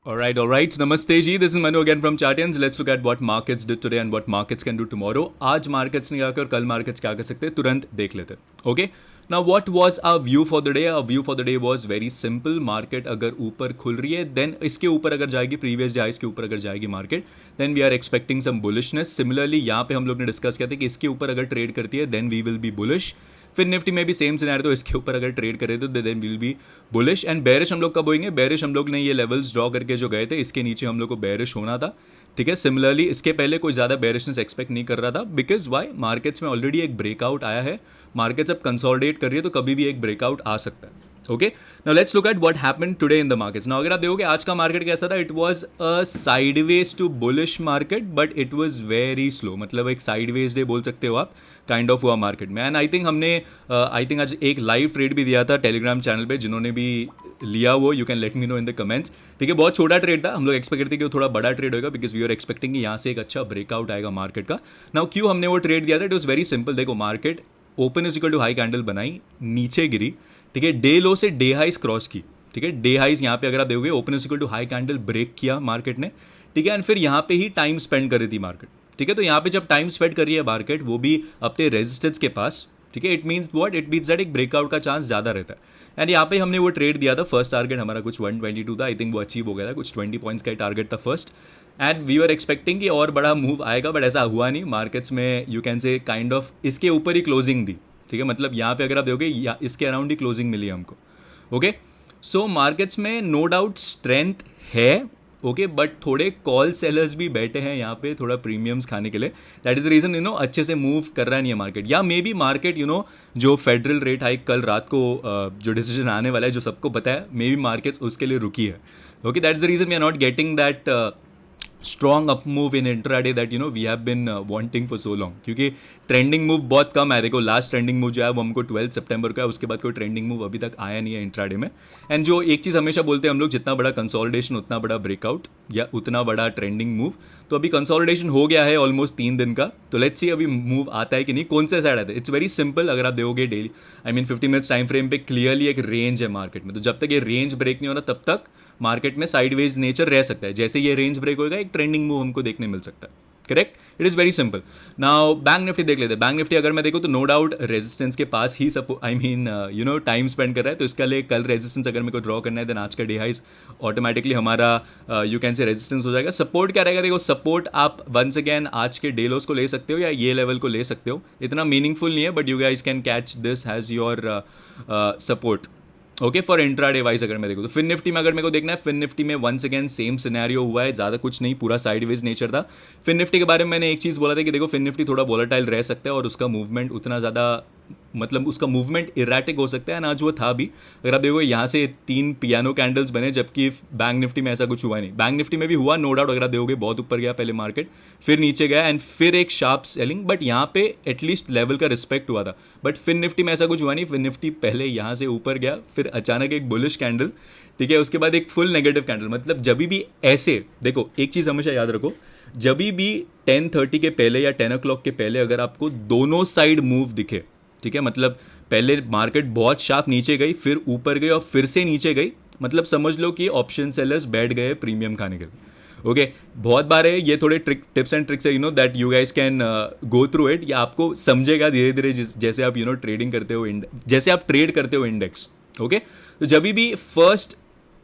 All right. Namaste ji. This is Manu again from Chartians. Let's look at what markets did today and what markets can do tomorrow. आज markets नहीं आकर कल markets क्या कर सकते हैं तुरंत देख लेते हैं. Okay. Now what was our view for the day? Our view for the day was very simple. Market अगर ऊपर खुल रही है then इसके ऊपर अगर जाएगी previous highs के ऊपर अगर जाएगी market then we are expecting some bullishness. Similarly यहाँ पे हम लोग ने डिस्कस किया था कि इसके ऊपर अगर ट्रेड करती है then we will be bullish. फिर निफ्टी में भी सेम सिनेरियो, तो इसके ऊपर अगर ट्रेड करे तो then will be bullish. And bearish हम लोग कब होंगे? बेरिश हम लोग ने ये लेवल्स ड्रॉ करके जो गए थे इसके नीचे हम लोग को बेरिश होना था. ठीक है. सिमिलरली इसके पहले कोई ज़्यादा बेरिशनेस एक्सपेक्ट नहीं कर रहा था बिकॉज वाई मार्केट्स में ऑलरेडी एक ब्रेकआउट आया है. मार्केट्स अब कंसोलिडेट कर रही है तो कभी भी एक ब्रेकआउट आ सकता है. Okay. Now let's look at what happened today in the markets. Now अगर आप देखोगे आज का मार्केट कैसा था, it was a sideways to bullish market but it was very slow. मतलब एक साइडवेज डे बोल सकते हो आप काइंड ऑफ हुआ मार्केट में. एंड आई थिंक हमने आज एक लाइव ट्रेड भी दिया था टेलीग्राम चैनल पे. जिन्होंने भी लिया वो you can let me know in the comments. ठीक है. बहुत छोटा ट्रेड था. हम लोग एक्सपेक्ट करते कि वो थोड़ा बड़ा ट्रेड होगा बिकॉज वी आर एक्सपेक्टिंग कि यहाँ से एक अच्छा ब्रेकआउट आएगा मार्केट का. नाउ क्यों हमने वो ट्रेड दिया था? It was very simple. देखो market open is equal to high candle बनाई, नीचे गिरी. ठीक है. डे लो से डे हाइज क्रॉस की. ठीक है. डे हाइज यहाँ पे अगर आप देखोगे open is equal to high candle break किया मार्केट ने. ठीक है. एंड फिर यहाँ पे ही टाइम स्पेंड कर रही थी मार्केट. ठीक है. तो यहाँ पे जब टाइम स्पेंड कर रही है मार्केट वो भी अपने रेजिस्टेंस के पास. ठीक है. It means what? It means that एक ब्रेकआउट का चांस ज़्यादा रहता है. एंड यहाँ पे हमने वो ट्रेड दिया था. फर्स्ट टारगेट हमारा कुछ 122 था. आई थिंक वो अचीव हो गया था. कुछ 20 पॉइंट्स का टारगेट था first. And we are expecting कि और बड़ा मूव आएगा बट ऐसा हुआ नहीं. मार्केट्स में you can say kind of इसके ऊपर ही क्लोजिंग दी. ठीक है. मतलब यहाँ पे अगर आप देखोगे इसके अराउंड ही क्लोजिंग मिली हमको. ओके. सो मार्केट्स में नो डाउट स्ट्रेंथ है. ओके. बट थोड़े कॉल सेलर्स भी बैठे हैं यहाँ पे थोड़ा प्रीमियम्स खाने के लिए. दैट इज द रीजन अच्छे से मूव कर रहा नहीं है मार्केट. या मे बी मार्केट जो फेडरल रेट हाइक कल रात को जो डिसीजन आने वाला है जो सबको पता है, मे बी मार्केट्स उसके लिए रुकी है. Okay. That is the reason we are not getting that strong up move in intraday that we have been wanting for so long. क्योंकि ट्रेंडिंग मूव बहुत कम है. देखो लास्ट ट्रेंडिंग मूव जो है वो हमको 12 सितंबर का है. उसके बाद कोई ट्रेंडिंग मूव अभी तक आया नहीं है इंट्राडे में. एंड जो एक चीज़ हमेशा बोलते हैं हम लोग, जितना बड़ा कंसोलिडेशन उतना बड़ा ब्रेकआउट या उतना बड़ा ट्रेंडिंग मूव. तो अभी कंसोलिडेशन हो गया है ऑलमोस्ट 3 दिन का. तो लेट्स सी अभी मूव आता है कि नहीं, कौन से साइड आता है. It's very simple. अगर आप देखोगे डेली 50 मिनट्स टाइम फ्रेम पे क्लियरली एक रेंज है मार्केट में. तो जब तक ये रेंज ब्रेक नहीं हो रहा तब तक मार्केट में साइडवेज नेचर रह सकता है. जैसे ये रेंज ब्रेक होगा एक ट्रेंडिंग मूव हमको देखने मिल सकता है. Correct. It is very simple. Now bank Nifty देख लेते हैं. बैंक निफ्टी अगर मैं देखूँ तो नो डाउट रेजिस्टेंस के पास ही टाइम स्पेंड कर रहा है. तो इसके लिए कल रेजिस्टेंस अगर मेरे को ड्रॉ करना है देन आज का डे हाइज ऑटोमेटिकली हमारा यू कैन से रेजिस्टेंस हो जाएगा. सपोर्ट क्या रहेगा? देखो सपोर्ट आप वंस अगैन आज के डे लोस को ले सकते हो या ये लेवल को ले सकते हो. इतना मीनिंगफुल नहीं है but you guys can catch this has your support. Okay. For intraday wise अगर मैं देखूँ तो फिन निफ्टी में अगर मेरे को देखना है, फिन निफ्टी में वंस अगेन सेम सिनेरियो हुआ है. ज़्यादा कुछ नहीं, पूरा साइडवेज नेचर था. फिन निफ्टी के बारे में मैंने एक चीज़ बोला था कि देखो फिन निफ्टी थोड़ा वोलेटाइल रह सकता है और उसका मूवमेंट उतना ज़्यादा मतलब उसका मूवमेंट इरेटिक हो सकता है. एंड आज वो था भी. अगर आप देखो यहाँ से 3 पियानो कैंडल्स बने जबकि बैंक निफ्टी में ऐसा कुछ हुआ नहीं. बैंक निफ्टी में भी हुआ नो डाउट. अगर आप देखोगे बहुत ऊपर गया पहले मार्केट, फिर नीचे गया एंड फिर एक शार्प सेलिंग. बट यहाँ पे एटलीस्ट लेवल का रिस्पेक्ट हुआ था. बट फिन निफ्टी में ऐसा कुछ हुआ नहीं. फिन निफ्टी पहले यहाँ से ऊपर गया, फिर अचानक एक बुलिश कैंडल. ठीक है. उसके बाद एक फुल नेगेटिव कैंडल. मतलब जब भी ऐसे देखो एक चीज़ हमेशा याद रखो, जब भी 10:30 के पहले या 10 o'clock के पहले अगर आपको दोनों साइड मूव दिखे, ठीक है, मतलब पहले मार्केट बहुत शार्प नीचे गई फिर ऊपर गई और फिर से नीचे गई, मतलब समझ लो कि ऑप्शन सेलर्स बैठ गए प्रीमियम खाने के लिए. ओके. बहुत बार है ये थोड़े टिप्स एंड ट्रिक्स है that you guys can go through it. या आपको समझेगा धीरे धीरे जैसे आप ट्रेडिंग करते हो, जैसे आप ट्रेड करते हो इंडेक्स. ओके. तो जब भी फर्स्ट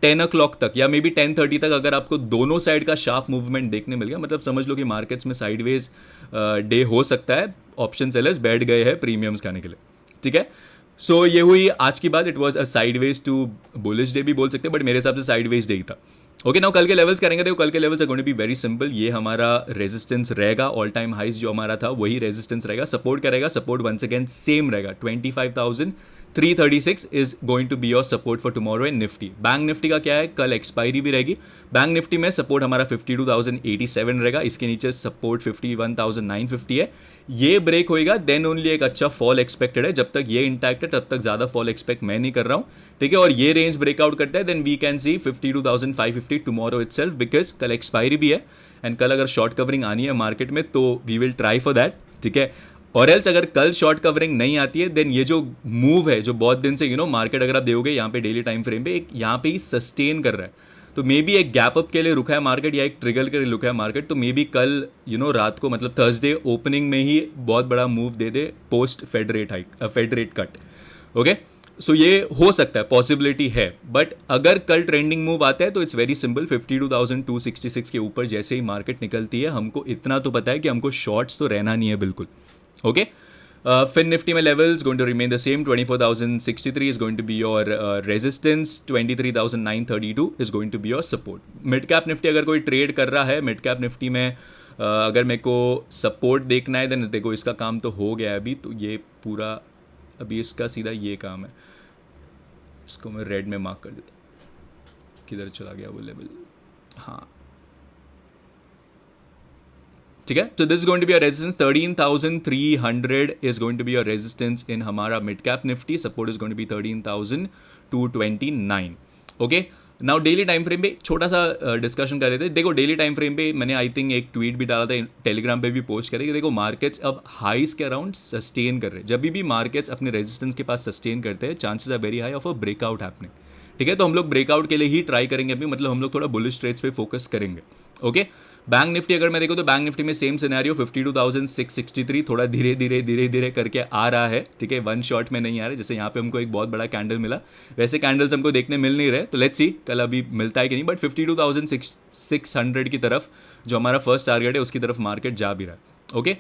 10 o'clock तक या मे बी 10:30 तक अगर आपको दोनों साइड का शार्प मूवमेंट देखने मिल गया, मतलब समझ लो कि मार्केट्स में साइडवेज डे हो सकता है. ऑप्शन सेलर्स बैठ गए हैं प्रीमियम्स खाने के लिए. ठीक है. सो ये हुई आज की बात. It was a sideways to bullish day भी बोल सकते हैं बट मेरे हिसाब से साइडवेज डे ही था. ओके. नाउ कल के लेवल्स करेंगे. देखो कल के levels are going to be very simple. ये हमारा रेजिस्टेंस रहेगा. ऑल टाइम हाइज जो हमारा था वही रेजिस्टेंस रहेगा. सपोर्ट क्या रहेगा? सपोर्ट वंस अगेन सेम रहेगा. 25,336 is going to be your support for tomorrow in Nifty. Bank Nifty का क्या है? कल एक्सपायरी भी रहेगी. बैंक निफ्टी में सपोर्ट हमारा 52,087 रहेगा. इसके नीचे सपोर्ट 51,950 है. ये ब्रेक होएगा देन ओनली एक अच्छा फॉल एक्सपेक्टेड है. जब तक ये इंटैक्ट है तब तक ज़्यादा फॉल एक्सपेक्ट मैं नहीं कर रहा हूँ. ठीक है. और ये रेंज ब्रेकआउट करता है then we can see 52,550 tomorrow itself because कल एक्सपायरी भी है. एंड कल अगर शॉर्ट कवरिंग आनी है मार्केट में तो we will try for that. ठीक है. और एल्स अगर कल शॉर्ट कवरिंग नहीं आती है देन ये जो मूव है जो बहुत दिन से मार्केट अगर आप देखोगे यहाँ पे डेली टाइम फ्रेम पे एक यहाँ पे ही सस्टेन कर रहा है. तो मे बी एक गैप अप के लिए रुका है मार्केट या एक ट्रिगर के लिए रुका है मार्केट, तो मे बी कल रात को मतलब थर्सडे ओपनिंग में ही बहुत बड़ा मूव दे दे post Fed rate cut. Okay, so ये हो सकता है, पॉसिबिलिटी है, बट अगर कल ट्रेंडिंग मूव आता है तो इट्स वेरी सिंपल, 52,266 के ऊपर जैसे ही मार्केट निकलती है हमको इतना तो पता है कि हमको शॉर्ट्स तो रहना नहीं है बिल्कुल। ओके, फिन निफ्टी में levels going to remain the same, 24,063 is going to be your resistance, 23,932 is going to be your support. Mid cap Nifty अगर कोई ट्रेड कर रहा है, मिड कैप निफ्टी में अगर मेरे को सपोर्ट देखना है, देन देखो इसका काम तो हो गया है अभी, तो ये पूरा अभी इसका सीधा ये काम है, इसको मैं रेड में मार्क कर देता हूँ, किधर चला गया वो लेवल, हाँ ठीक है। तो this is going to be a resistance, 13,300 is going to be a resistance in हमारा mid cap Nifty, support is going to be 13,229। Okay, now daily time frame पे छोटा सा डिस्कशन कर रहे थे। देखो डेली टाइम फ्रेम पे मैंने आई थिंक एक ट्वीट भी डाला था, टेलीग्राम पे भी पोस्ट करें कि देखो मार्केट्स अब हाइस के अराउंड सस्टेन कर रहे हैं। जब भी मार्केट्स अपने रेजिस्टेंस के पास सस्टेन करते हैं, chances are very high of a breakout happening. ठीक है, तो हम लोग ब्रेकआउट के लिए ही ट्राई करेंगे अभी, मतलब हम लोग थोड़ा बुलिश ट्रेड्स पे फोकस करेंगे। ओके, बैंक निफ्टी अगर मैं देखो तो बैंक निफ्टी में सेम सिनेरियो, 52,663 थोड़ा धीरे धीरे करके आ रहा है। ठीक है, वन शॉट में नहीं आ रहा है, जैसे यहाँ पे हमको एक बहुत बड़ा कैंडल मिला, वैसे कैंडल्स हमको देखने मिल नहीं रहे, तो लेट्स सी कल अभी मिलता है कि नहीं, बट 52,600 की तरफ जो हमारा फर्स्ट टारगेट है उसकी तरफ मार्केट जा भी रहा है। ओके,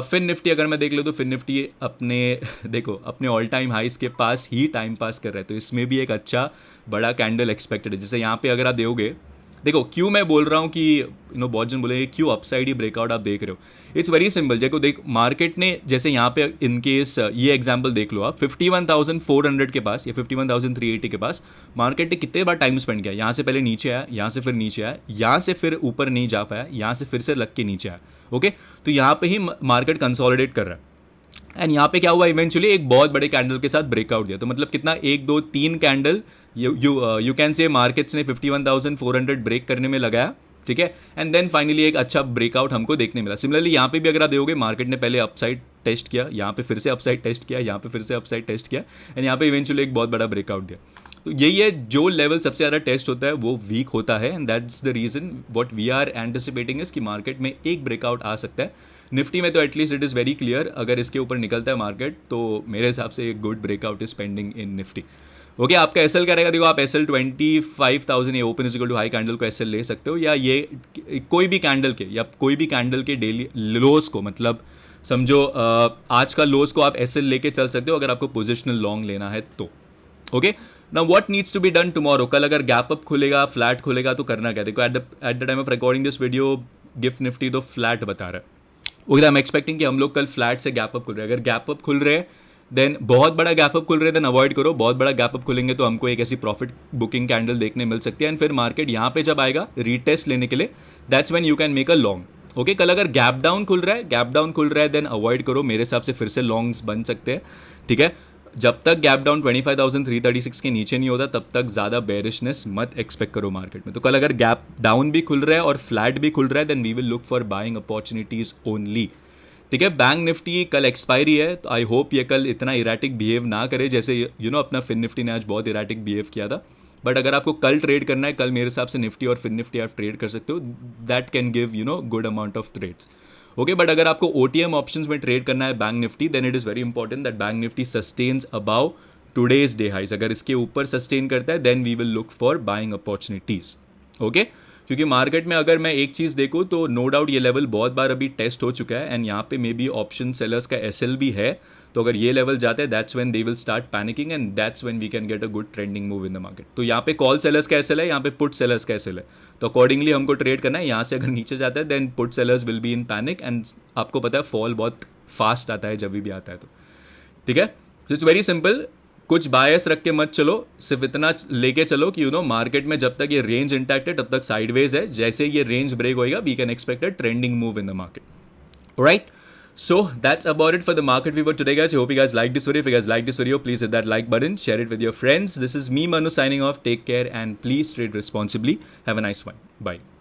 फिन निफ्टी अगर मैं देख लूँ तो फिन निफ्टी अपने देखो अपने ऑल टाइम हाइस के पास ही टाइम पास कर रहा है, तो इसमें भी एक अच्छा बड़ा कैंडल एक्सपेक्टेड है। जैसे यहाँ पे अगर आप देखोगे, देखो क्यों मैं बोल रहा हूँ कि बहुत जन बोलेंगे क्यों अपसाइड ही ब्रेकआउट आप देख रहे हो, इट्स वेरी सिंपल। देखो देख मार्केट ने जैसे यहाँ पे इनकेस ये एग्जांपल देख लो आप, 51,400 के पास या 51,380 के पास मार्केट ने कितने बार टाइम स्पेंड किया, यहाँ से पहले नीचे आया, यहाँ से फिर नीचे आया, यहाँ से फिर ऊपर नहीं जा पाया, यहाँ से फिर से लग के नीचे आया। ओके, तो यहाँ पे ही मार्केट कंसोलिडेट कर रहा है, एंड यहाँ पे क्या हुआ, इवेंचुअली एक बहुत बड़े कैंडल के साथ ब्रेकआउट दिया। तो मतलब कितना, 1 2 3 candle you can say markets ने 51,400 ब्रेक करने में लगाया। ठीक है, एंड देन फाइनली एक अच्छा ब्रेकआउट हमको देखने मिला। सिमिलरली यहाँ पे भी अगर आप देखोगे मार्केट ने पहले अपसाइड टेस्ट किया, यहाँ पे फिर से अपसाइड टेस्ट किया, यहाँ पे फिर से अपसाइड टेस्ट किया, एंड यहाँ पे इवेंचुअली एक बहुत बड़ा ब्रेकआउट दिया। तो यही है, जो लेवल सबसे ज़्यादा टेस्ट होता है वो वीक होता है, and that's the reason what we are anticipating is कि मार्केट में एक ब्रेकआउट आ सकता है। निफ्टी में तो at least it is very clear, अगर इसके ऊपर निकलता है मार्केट तो मेरे हिसाब से एक good breakout is pending in Nifty. Okay, आपका एसएल क्या रहेगा, देखो आप एसएल 25,000 ये open is equal to high candle को एसएल ले सकते हो, या ये कोई भी कैंडल के डेली लोस को, मतलब समझो आज का लोस को आप एसएल लेके चल सकते हो अगर आपको पोजिशनल लॉन्ग लेना है तो। Okay, now what needs to be done tomorrow, कल अगर गैप अप खुलेगा, फ्लैट खुलेगा तो करना क्या। देखो at the time of recording this video gift Nifty तो फ्लैट बता रहा है। ओके, आई एम एक्सपेक्टिंग कि हम लोग कल फ्लैट से गैप अप खुल रहे हैं। अगर गैप अप खुल रहे हैं देन बहुत बड़ा गैप अप खुल रहे हैं देन अवॉइड करो, बहुत बड़ा गैप अप खुलेंगे तो हमको एक ऐसी प्रॉफिट बुकिंग कैंडल देखने मिल सकती है, एंड फिर मार्केट यहाँ पे जब आएगा रीटेस्ट लेने के लिए, that's when you can make a long. Okay, कल अगर गैप डाउन खुल रहा है देन अवॉइड करो, मेरे हिसाब से फिर से लॉन्ग्स बन सकते हैं। ठीक है, जब तक गैप डाउन 25,336 के नीचे नहीं होता तब तक ज़्यादा बेरिशनेस मत एक्सपेक्ट करो मार्केट में। तो कल अगर गैप डाउन भी खुल रहा है और फ्लैट भी खुल रहा है then we will look for buying opportunities only. ठीक है, बैंक निफ्टी कल एक्सपायरी है, तो आई होप ये कल इतना इराटिक बिहेव ना करे जैसे अपना फिन निफ्टी ने आज बहुत इराटिक बिहेव किया था। बट अगर आपको कल ट्रेड करना है, कल मेरे हिसाब से निफ्टी और फिन निफ्टी आप ट्रेड कर सकते हो, that can give good amount of trades. Okay, but अगर आपको OTM ऑप्शंस में ट्रेड करना है Bank Nifty, then it is very important that Bank Nifty sustains above today's day highs. अगर इसके ऊपर सस्टेन करता है then we will look for buying opportunities. Okay, क्योंकि मार्केट में अगर मैं एक चीज़ देखूँ तो नो डाउट ये लेवल बहुत बार अभी टेस्ट हो चुका है, एंड यहाँ पे मे बी ऑप्शन सेलर्स का SL भी है, तो अगर ये लेवल जाता है that's when they will start panicking and that's when we can get a good trending move in the market. तो यहाँ पे कॉल सेलर्स का SL है, यहाँ पे पुट सेलर्स का SL है, तो अकॉर्डिंगली हमको ट्रेड करना है। यहाँ से अगर नीचे जाता है then put sellers will be in panic, and आपको पता है फॉल बहुत फास्ट आता है जब भी आता है तो। ठीक है, तो इट्स वेरी सिंपल, कुछ बायस रख के मत चलो, सिर्फ इतना लेके चलो कि मार्केट में जब तक ये रेंज इंटैक्ट है तब तक साइडवेज है, जैसे ये रेंज ब्रेक होएगा we can expect a trending move in the market. Right, so that's about it for the market view for today, guys. I hope you guys like this video. If you guys like this video, please hit that like button, share it with your friends. This is me, Manu, signing off. Take care and please trade responsibly. Have a nice one. Bye.